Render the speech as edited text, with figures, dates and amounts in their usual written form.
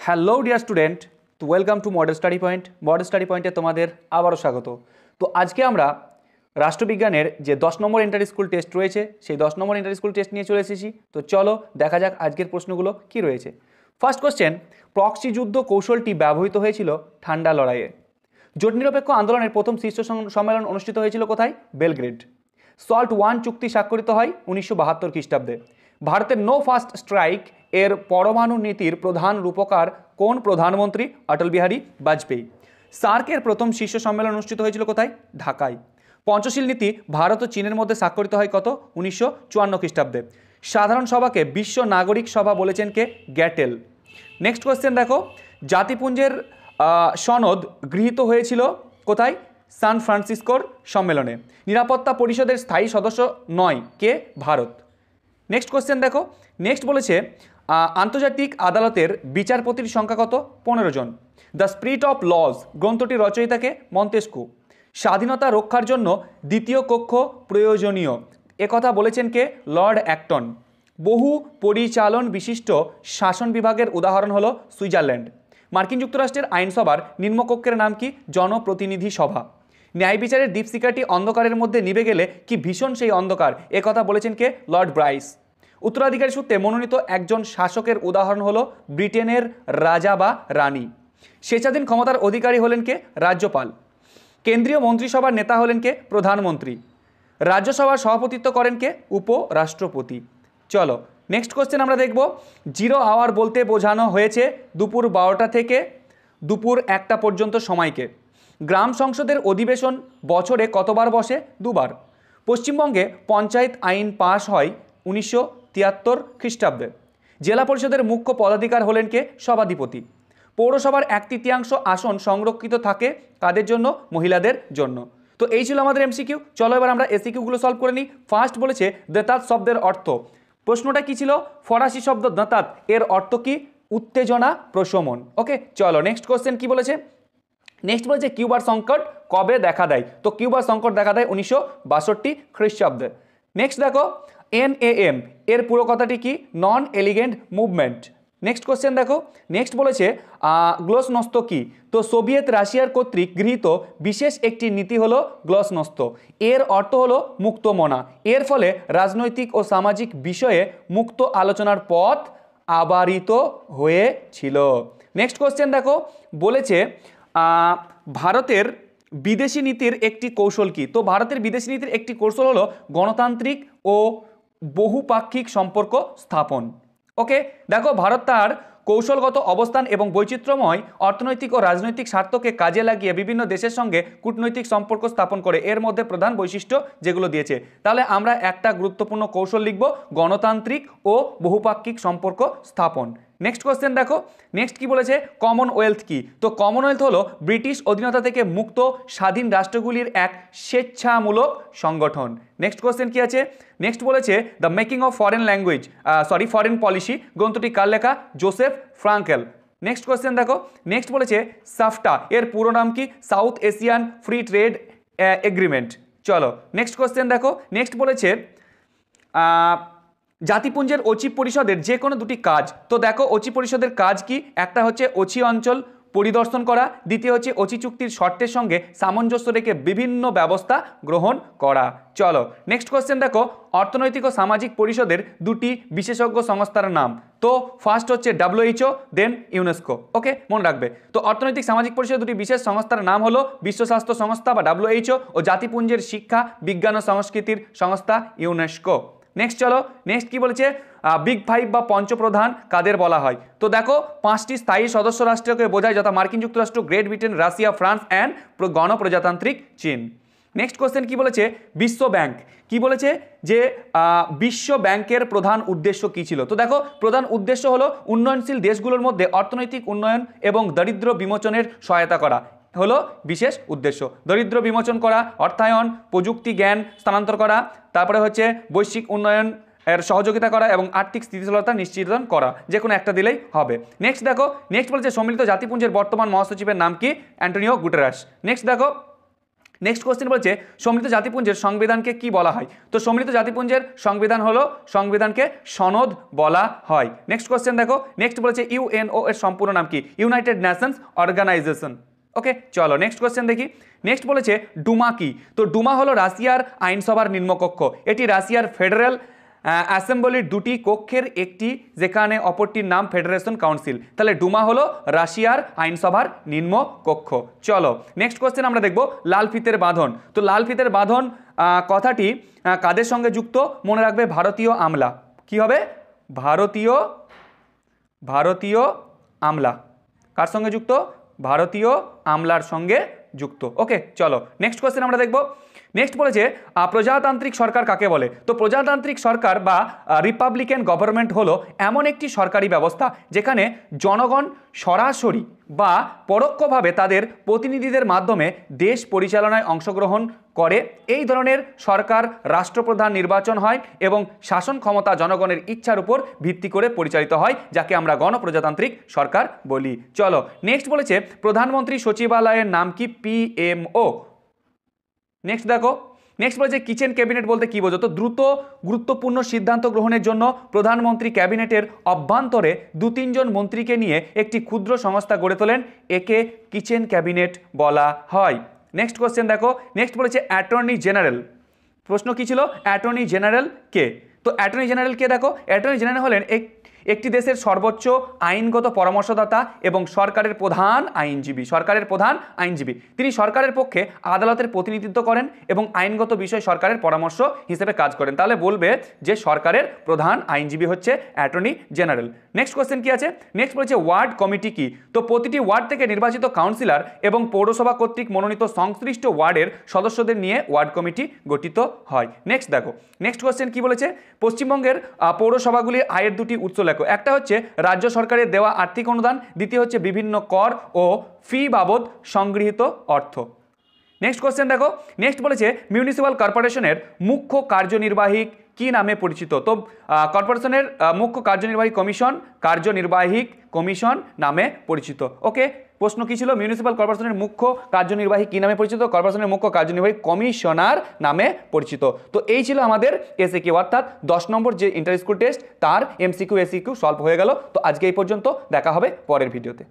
Hello dear student, তো welcome to model study point. Model study পয়েন্টে তোমাদের আবারও স্বাগত। তো আজকে আমরা রাষ্ট্রবিজ্ঞানের যে 10 নম্বর ইন্টার স্কুল টেস্ট রয়েছে সেই 10 নম্বর ইন্টার স্কুল টেস্ট নিয়ে চলে এসেছি। তো চলো দেখা যাক আজকের প্রশ্নগুলো কি রয়েছে। ফার্স্ট কোশ্চেন, প্রক্সি যুদ্ধ কৌশলটি ব্যবহৃত হয়েছিল ঠান্ডা লড়াইয়ে। জোট নিরপেক্ষ আন্দোলনের প্রথম শীর্ষ সম্মেলন অনুষ্ঠিত হয়েছিল কোথায়? বেলগ্রেড। সল্ট ওয়ান চুক্তি স্বাক্ষরিত হয় 1972 খ্রিস্টাব্দে। ভারতের নো ফার্স্ট স্ট্রাইক এর পরমাণু নীতির প্রধান রূপকার কোন প্রধানমন্ত্রী? অটল বিহারী বাজপেয়ী। সার্কের প্রথম শীর্ষ সম্মেলন অনুষ্ঠিত হয়েছিল কোথায়? ঢাকায়। পঞ্চশীল নীতি ভারত ও চীনের মধ্যে স্বাক্ষরিত হয় কত? 1954 খ্রিস্টাব্দে। সাধারণ সভাকে বিশ্ব নাগরিক সভা বলেছেন কে? গ্যাটেল। নেক্সট কোয়েশ্চেন দেখো, জাতিপুঞ্জের সনদ গৃহীত হয়েছিল কোথায়? সান ফ্রান্সিসকোর সম্মেলনে। নিরাপত্তা পরিষদের স্থায়ী সদস্য নয় কে? ভারত। নেক্সট কোয়েশ্চেন দেখো, নেক্সট বলেছে আন্তর্জাতিক আদালতের বিচারপতির সংখ্যা কত? 15 জন। দ্য স্পিরিট অফ লজ গ্রন্থটির রচয়িতাকে? মন্তেস্কু। স্বাধীনতা রক্ষার জন্য দ্বিতীয় কক্ষ প্রয়োজনীয় একথা বলেছেন কে? Lord Acton. বহু পরিচালন বিশিষ্ট শাসন বিভাগের উদাহরণ হলো সুইজারল্যান্ড। মার্কিন যুক্তরাষ্ট্রের আইনসভার নিম্নকক্ষের নাম কি? জনপ্রতিনিধি সভা। ন্যায় বিচারের দীপশিখাটি অন্ধকারের মধ্যে নিভে গেলে কি ভীষণ সেই অন্ধকার একথা বলেছেন কে? Lord Bryce. উত্তরাধিকারী সূত্রে মনোনীত একজন শাসকের উদাহরণ হলো ব্রিটেনের রাজা বা রানী। স্বেচ্ছাধীন ক্ষমতার অধিকারী হলেন কে? রাজ্যপাল। কেন্দ্রীয় মন্ত্রিসভার নেতা হলেন কে? প্রধানমন্ত্রী। রাজ্যসভার সভাপতিত্ব করেন কে? উপরাষ্ট্রপতি। চলো নেক্সট কোশ্চেন আমরা দেখব। জিরো আওয়ার বলতে বোঝানো হয়েছে দুপুর 12টা থেকে দুপুর 1টা পর্যন্ত সময়কে। গ্রাম সংসদের অধিবেশন বছরে কতবার বসে? 2বার। পশ্চিমবঙ্গে পঞ্চায়েত আইন পাশ হয় 1973 খ্রিস্টাব্দে। জেলা পরিষদের মুখ্য পদাধিকার হলেন কে? সভাধিপতি। পৌরসভার 1/3 আসন সংরক্ষিত থাকে কাদের জন্য? মহিলাদের জন্য। তো এই ছিল আমাদের এমসিকিউ। চলো এবার আমরা এসিকিউগুলো সলভ করে নিই। ফার্স্ট বলেছে দেতাত শব্দের অর্থ। প্রশ্নটা কি ছিল? ফরাসি শব্দ দেতাত এর অর্থ কি? উত্তেজনা, প্রশমন। ওকে, চলো নেক্সট কোশ্চেন কি বলেছে। নেক্সট বলেছে কিউবার সংকট কবে দেখা দেয়? তো কিউবার সংকট দেখা দেয় 1962 খ্রিস্টাব্দে। নেক্সট দেখো, NAM এর পুরো কথাটি কি? নন এলিগেন্ট মুভমেন্ট। নেক্সট কোশ্চেন দেখো, নেক্সট বলেছে গ্লোসনস্ত কি? তো সোভিয়েত রাশিয়ার কর্তৃক গৃহীত বিশেষ একটি নীতি হলো গ্লোসনস্ত। এর অর্থ হলো মুক্তমনা। এর ফলে রাজনৈতিক ও সামাজিক বিষয়ে মুক্ত আলোচনার পথ আবারিত হয়েছিল। নেক্সট কোশ্চেন দেখো, বলেছে ভারতের বিদেশি নীতির একটি কৌশল কি? তো ভারতের বিদেশি নীতির একটি কৌশল হলো গণতান্ত্রিক ও বহুপাক্ষিক সম্পর্ক স্থাপন। ওকে, দেখো ভারত তার কৌশলগত অবস্থান এবং বৈচিত্র্যময় অর্থনৈতিক ও রাজনৈতিক স্বার্থকে কাজে লাগিয়ে বিভিন্ন দেশের সঙ্গে কূটনৈতিক সম্পর্ক স্থাপন করে। এর মধ্যে প্রধান বৈশিষ্ট্য যেগুলো দিয়েছে, তাহলে আমরা একটা গুরুত্বপূর্ণ কৌশল লিখব, গণতান্ত্রিক ও বহুপাক্ষিক সম্পর্ক স্থাপন। নেক্সট কোশ্চেন দেখো, নেক্সট কি বলেছে? কমনওয়েলথ কি? তো কমনওয়েলথ হলো ব্রিটিশ অধীনতা থেকে মুক্ত স্বাধীন রাষ্ট্রগুলির এক স্বেচ্ছামূলক সংগঠন। নেক্সট কোশ্চেন কি আছে? নেক্সট বলেছে the making of foreign policy গ্রন্থটি কার লেখা? Joseph Frankel. নেক্সট কোশ্চেন দেখো, নেক্সট বলেছে সাফটা এর পুরো নাম কি? South Asian free trade agreement. চলো নেক্সট কোশ্চেন দেখো, নেক্সট বলেছে জাতিপুঞ্জের অচি পরিষদের যে কোনো দুটি কাজ। তো দেখো অচি পরিষদের কাজ কি? একটা হচ্ছে অচি অঞ্চল পরিদর্শন করা, দ্বিতীয় হচ্ছে অচি চুক্তির শর্তের সঙ্গে সামঞ্জস্য রেখে বিভিন্ন ব্যবস্থা গ্রহণ করা। চলো নেক্সট কোশ্চেন দেখো, অর্থনৈতিক ও সামাজিক পরিষদের দুটি বিশেষজ্ঞ সংস্থার নাম। তো ফার্স্ট হচ্ছে WHO, দেন ইউনেস্কো। ওকে, মনে রাখবে। তো অর্থনৈতিক সামাজিক পরিষদের দুটি বিশেষ সংস্থার নাম হলো বিশ্ব স্বাস্থ্য সংস্থা বা WHO ও জাতিপুঞ্জের শিক্ষা বিজ্ঞান ও সংস্কৃতির সংস্থা ইউনেস্কো। নেক্সট চলো, নেক্সট কি বলেছে? বিগ ফাইভ বা পঞ্চপ্রধান কাদের বলা হয়? তো দেখো 5টি স্থায়ী সদস্য রাষ্ট্রকে বোঝায়, যথা মার্কিন যুক্তরাষ্ট্র, Great Britain, Russia, France and গণপ্রজাতান্ত্রিক চীন। নেক্সট কোশ্চেন কি বলেছে? বিশ্ব ব্যাংক কি বলেছে? যে বিশ্ব ব্যাংকের প্রধান উদ্দেশ্য কি ছিল? তো দেখো প্রধান উদ্দেশ্য হলো উন্নয়নশীল দেশগুলোর মধ্যে অর্থনৈতিক উন্নয়ন এবং দারিদ্র্য বিমোচনের সহায়তা করা হলো বিশেষ উদ্দেশ্য। দরিদ্র বিমোচন করা, অর্থায়ন, প্রযুক্তি জ্ঞান স্থানান্তর করা, তারপরে হচ্ছে বৈশ্বিক উন্নয়ন এর সহযোগিতা করা এবং আর্থিক স্থিতিশীলতা নিশ্চিত করা। যে কোনো একটা দিলেই হবে। নেক্সট দেখো, নেক্সট বলছে সম্মিলিত জাতিপুঞ্জের বর্তমান মহাসচিবের নাম কি? অ্যান্টোনিও গুটেরাস। নেক্সট দেখো, নেক্সট কোশ্চেন বলছে সম্মিলিত জাতিপুঞ্জের সংবিধানকে কি বলা হয়? তো সম্মিলিত জাতিপুঞ্জের সংবিধান হলো, সংবিধানকে সনদ বলা হয়। নেক্সট কোশ্চেন দেখো, নেক্সট বলেছে ইউএনও এর সম্পূর্ণ নাম কি? United Nations organisation. ওকে, চলো নেক্সট কোশ্চেন দেখি। নেক্সট বলেছে ডুমা কি? তো ডুমা হলো রাশিয়ার আইনসভার নিম্নকক্ষ। এটি রাশিয়ার ফেডারেল অ্যাসেম্বলির দুটি কক্ষের একটি, যেখানে অপরটির নাম ফেডারেশন কাউন্সিল। তাহলে ডুমা হলো রাশিয়ার আইনসভার নিম্ন কক্ষ। চলো নেক্সট কোশ্চেন আমরা দেখব লাল ফিতের বাঁধন। তো লাল ফিতের বাঁধন কথাটি কাদের সঙ্গে যুক্ত? মনে রাখবে ভারতীয় আমলা। কি হবে? ভারতীয় আমলা। কার সঙ্গে যুক্ত? ভারতীয় আমলার সঙ্গে যুক্ত। ওকে, চলো নেক্সট কোশ্চেন আমরা দেখব। নেক্সট বলেছে প্রজাতান্ত্রিক সরকার কাকে বলে? তো প্রজাতান্ত্রিক সরকার বা রিপাবলিকান গভর্নমেন্ট হলো এমন একটি সরকারি ব্যবস্থা যেখানে জনগণ সরাসরি বা পরোক্ষভাবে তাদের প্রতিনিধিদের মাধ্যমে দেশ পরিচালনায় অংশগ্রহণ করে। এই ধরনের সরকার রাষ্ট্রপ্রধান নির্বাচন হয় এবং শাসন ক্ষমতা জনগণের ইচ্ছার উপর ভিত্তি করে পরিচালিত হয়, যাকে আমরা গণপ্রজাতান্ত্রিক সরকার বলি। চলো নেক্সট বলেছে প্রধানমন্ত্রী সচিবালয়ের নাম কি? পিএমও। নেক্সট দেখো, নেক্সট বলেছে কিচেন ক্যাবিনেট বলতে কি বোঝো? তো দ্রুত গুরুত্বপূর্ণ সিদ্ধান্ত গ্রহণের জন্য প্রধানমন্ত্রী ক্যাবিনেটের অভ্যন্তরে 2-3 জন মন্ত্রীকে নিয়ে একটি ক্ষুদ্র সংস্থা গড়ে তোলেন, একে কিচেন ক্যাবিনেট বলা হয়। নেক্সট কোশ্চেন দেখো, নেক্সট বলেছে অ্যাটর্নি জেনারেল। প্রশ্ন কি ছিল? অ্যাটর্নি জেনারেল কে? তো অ্যাটর্নি জেনারেল কে দেখো, অ্যাটর্নি জেনারেল হলেন একটি দেশের সর্বোচ্চ আইনগত পরামর্শদাতা এবং সরকারের প্রধান আইনজীবী। তিনি সরকারের পক্ষে আদালতের প্রতিনিধিত্ব করেন এবং আইনগত বিষয় সরকারের পরামর্শ হিসেবে কাজ করেন। তাহলে বলবে যে সরকারের প্রধান আইনজীবী হচ্ছে অ্যাটর্নি জেনারেল। নেক্সট কোশ্চেন কি আছে? নেক্সট বলেছে ওয়ার্ড কমিটি কি? তো প্রতিটি ওয়ার্ড থেকে নির্বাচিত কাউন্সিলর এবং পৌরসভা কর্তৃক মনোনীত সংশ্লিষ্ট ওয়ার্ডের সদস্যদের নিয়ে ওয়ার্ড কমিটি গঠিত হয়। নেক্সট দেখো, নেক্সট কোশ্চেন কি বলেছে? পশ্চিমবঙ্গের পৌরসভাগুলির আয়ের দুটি উৎস লেখো। একটা হচ্ছে রাজ্য সরকারের দেওয়া আর্থিক অনুদান, দ্বিতীয় হচ্ছে বিভিন্ন কর ও ফি বাবদ সংগৃহীত অর্থ। নেক্সট কোশ্চেন দেখো, নেক্সট বলেছে মিউনিসিপ্যাল কর্পোরেশনের মুখ্য কার্যনির্বাহী কি নামে পরিচিত? তো কর্পোরেশনের মুখ্য কার্যনির্বাহী কমিশন নামে পরিচিত। ওকে, প্রশ্ন কি ছিল? মিউনিসিপ্যাল কর্পোরেশনের মুখ্য কার্যনির্বাহী কি নামে পরিচিত? কর্পোরেশনের মুখ্য কার্যনির্বাহী কমিশনার নামে পরিচিত। তো এই ছিল আমাদের এসএকিউ, অর্থাৎ 10 নম্বর যে ইন্টার স্কুল টেস্ট তার এমসিকিউ এসিকিউ সলভ হয়ে গেল। তো আজকে এই পর্যন্ত, দেখা হবে পরের ভিডিওতে।